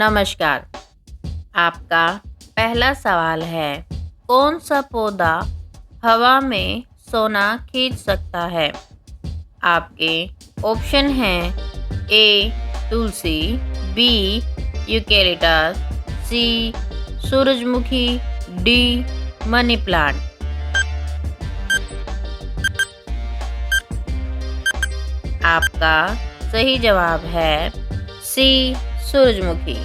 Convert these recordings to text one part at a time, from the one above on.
नमस्कार। आपका पहला सवाल है, कौन सा पौधा हवा में सोना खींच सकता है? आपके ऑप्शन हैं ए तुलसी, बी यूकेलिप्टस, सी सूरजमुखी, डी मनी प्लांट। आपका सही जवाब है सी सूरजमुखी।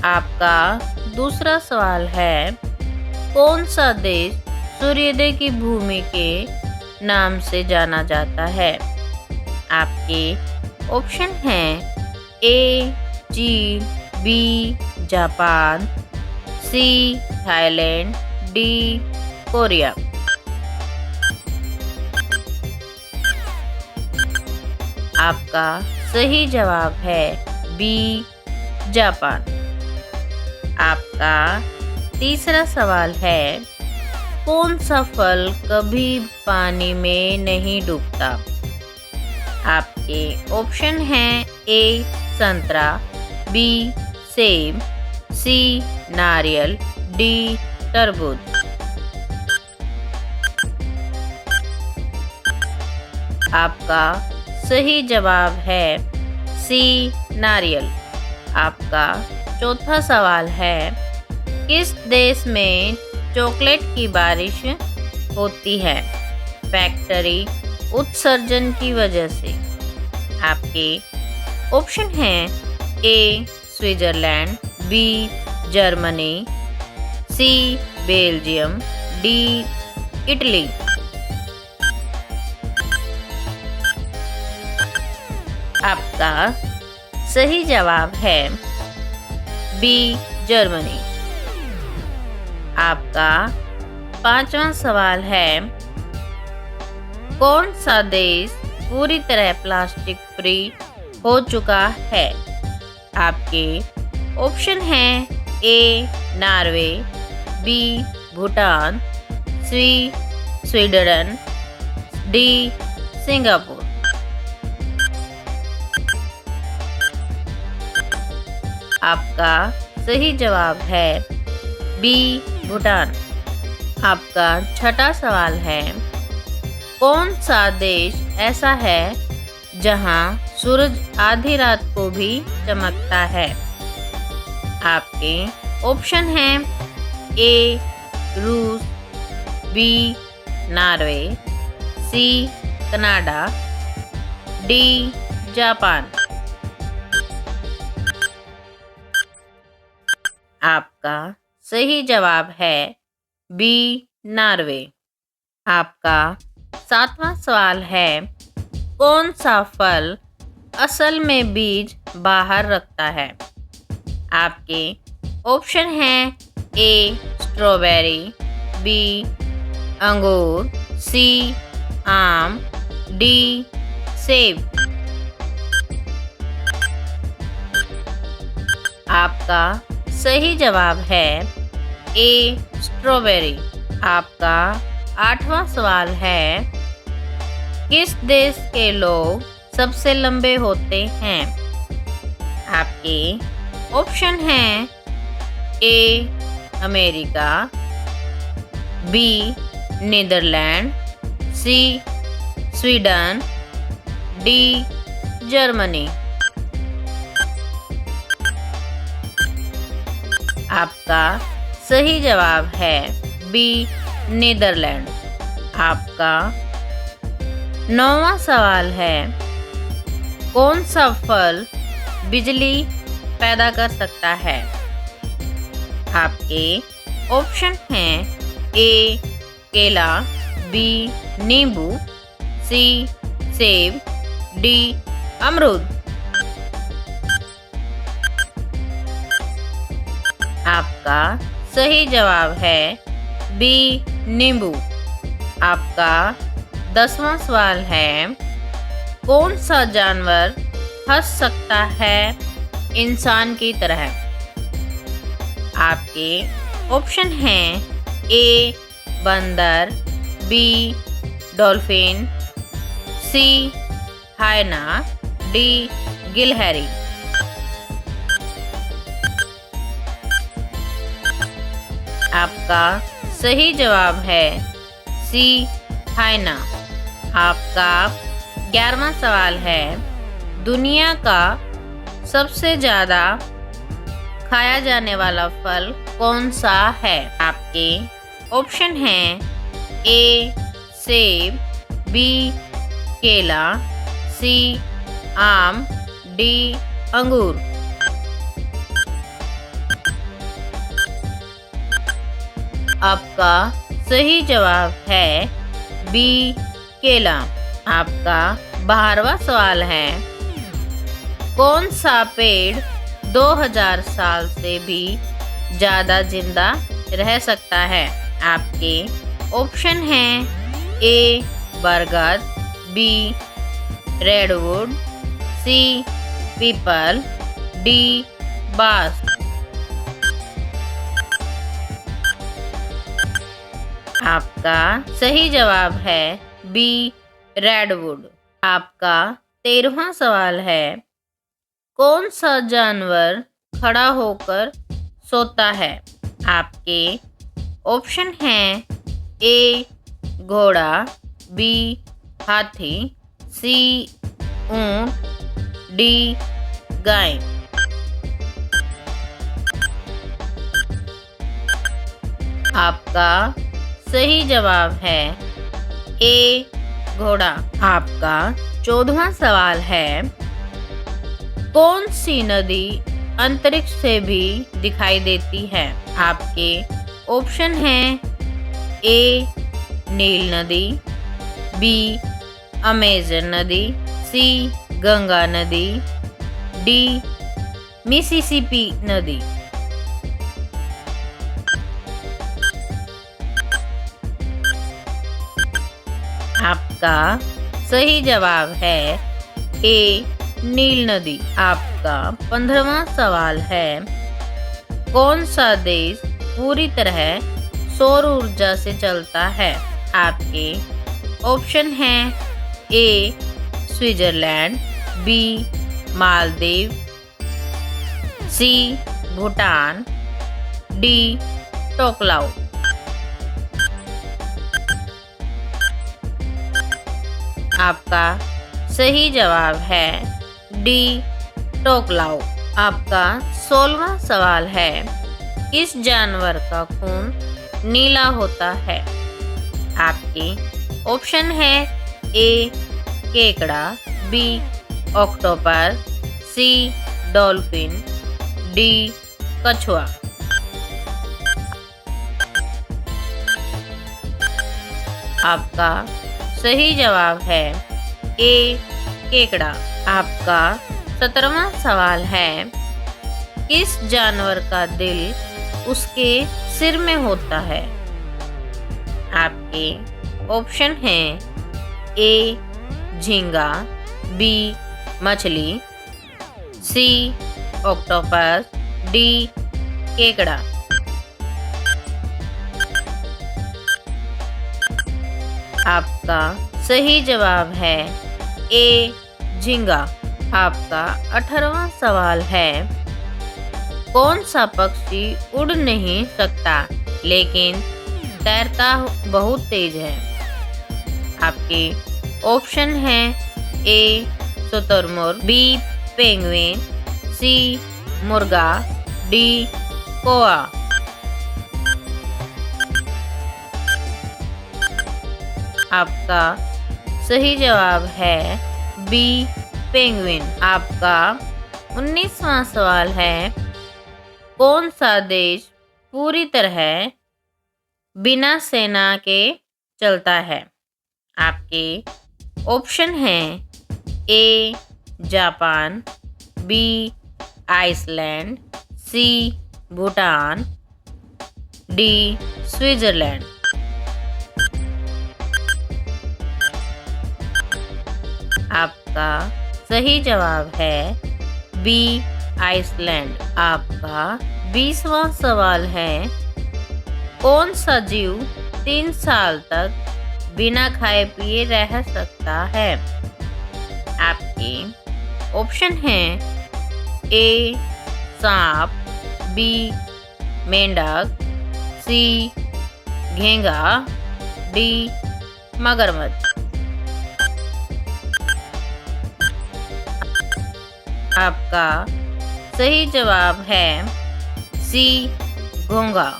आपका दूसरा सवाल है, कौन सा देश सूर्योदय की भूमि के नाम से जाना जाता है? आपके ऑप्शन हैं ए चीन, B Japan, C Thailand, D Korea. आपका सही जवाब है बी जापान। आपका तीसरा सवाल है, कौन सा फल कभी पानी में नहीं डूबता? आपके ऑप्शन हैं ए संतरा, बी सेब, सी नारियल, डी तरबूज। आपका सही जवाब है सी नारियल। आपका चौथा सवाल है, किस देश में चॉकलेट की बारिश होती है फैक्ट्री उत्सर्जन की वजह से? आपके ऑप्शन हैं ए स्विट्जरलैंड, बी जर्मनी, सी बेल्जियम, डी इटली। आपका सही जवाब है बी जर्मनी। आपका पांचवा सवाल है, कौन सा देश पूरी तरह प्लास्टिक फ्री हो चुका है? आपके ऑप्शन हैं A Norway, B Bhutan, C Sweden, D Singapore. आपका सही जवाब है बी भूटान। आपका छठा सवाल है, कौन सा देश ऐसा है जहां सूरज आधी रात को भी चमकता है? आपके ऑप्शन हैं ए रूस, B Norway, C Canada, D Japan. आपका सही जवाब है बी नॉर्वे। आपका सातवां सवाल है, कौन सा फल असल में बीज बाहर रखता है? आपके ऑप्शन हैं ए स्ट्रॉबेरी, बी अंगूर, सी आम, डी सेब। आपका सही जवाब है ए स्ट्रॉबेरी। आपका आठवां सवाल है, किस देश के लोग सबसे लंबे होते हैं? आपके ऑप्शन हैं A America, B Netherland, C Sweden, D Germany. आपका सही जवाब है बी नीदरलैंड। आपका नौवां सवाल है, कौन सा फल बिजली पैदा कर सकता है? आपके ऑप्शन हैं ए केला, बी नींबू, सी सेब, डी अमरूद। आपका सही जवाब है बी नींबू। आपका 10वां सवाल है, कौन सा जानवर हंस सकता है इंसान की तरह? आपके ऑप्शन हैं ए बंदर, बी डॉल्फिन, सी हायना, डी गिलहरी। आपका सही जवाब है सी हाइना। आपका 11वां सवाल है, दुनिया का सबसे ज़्यादा खाया जाने वाला फल कौन सा है? आपके ऑप्शन हैं ए सेब, बी केला, सी आम, डी अंगूर। आपका सही जवाब है बी केला। आपका 12वां सवाल है, कौन सा पेड़ 2000 साल से भी ज़्यादा जिंदा रह सकता है? आपके ऑप्शन हैं ए बरगद, बी रेडवुड, सी पीपल, डी बांस। आपका सही जवाब है बी रेडवुड। आपका 13वां सवाल है, कौन सा जानवर खड़ा होकर सोता है? आपके ऑप्शन हैं ए घोड़ा, बी हाथी, सी ऊंट, डी गाय। आपका सही जवाब है ए घोड़ा। आपका 14वां सवाल है, कौन सी नदी अंतरिक्ष से भी दिखाई देती है? आपके ऑप्शन हैं ए नील नदी, बी अमेजन नदी, सी गंगा नदी, डी मिसिसिपी नदी। आपका सही जवाब है ए नील नदी। आपका 15वां सवाल है, कौन सा देश पूरी तरह सौर ऊर्जा से चलता है? आपके ऑप्शन हैं ए स्विट्जरलैंड, बी मालदीव, सी भूटान, डी टोकलाउ। आपका सही जवाब है डी टोकलाउ। आपका 16वां सवाल है, किस जानवर का खून नीला होता है? आपके ऑप्शन है ए केकड़ा, बी ऑक्टोपस, सी डॉल्फिन, डी कछुआ। आपका सही जवाब है ए केकड़ा। आपका 17वां सवाल है, किस जानवर का दिल उसके सिर में होता है? आपके ऑप्शन हैं ए झींगा, बी मछली, सी ऑक्टोपस, डी केकड़ा। आपका सही जवाब है ए झींगा। आपका 18वां सवाल है, कौन सा पक्षी उड़ नहीं सकता लेकिन तैरता बहुत तेज है? आपके ऑप्शन हैं ए शुतुरमुर्ग, बी पेंगुइन, सी मुर्गा, डी कौआ। आपका सही जवाब है बी पेंगुइन। आपका 19वां सवाल है, कौन सा देश पूरी तरह बिना सेना के चलता है? आपके ऑप्शन हैं A Japan, B Iceland, C Bhutan, D Switzerland. आपका सही जवाब है बी आइसलैंड। आपका 20वां सवाल है, कौन सा जीव 3 साल तक बिना खाए पिए रह सकता है? आपके ऑप्शन हैं ए सांप, बी मेंढक, सी घेंगा, डी मगरमच्छ। आपका सही जवाब है सी घोंघा।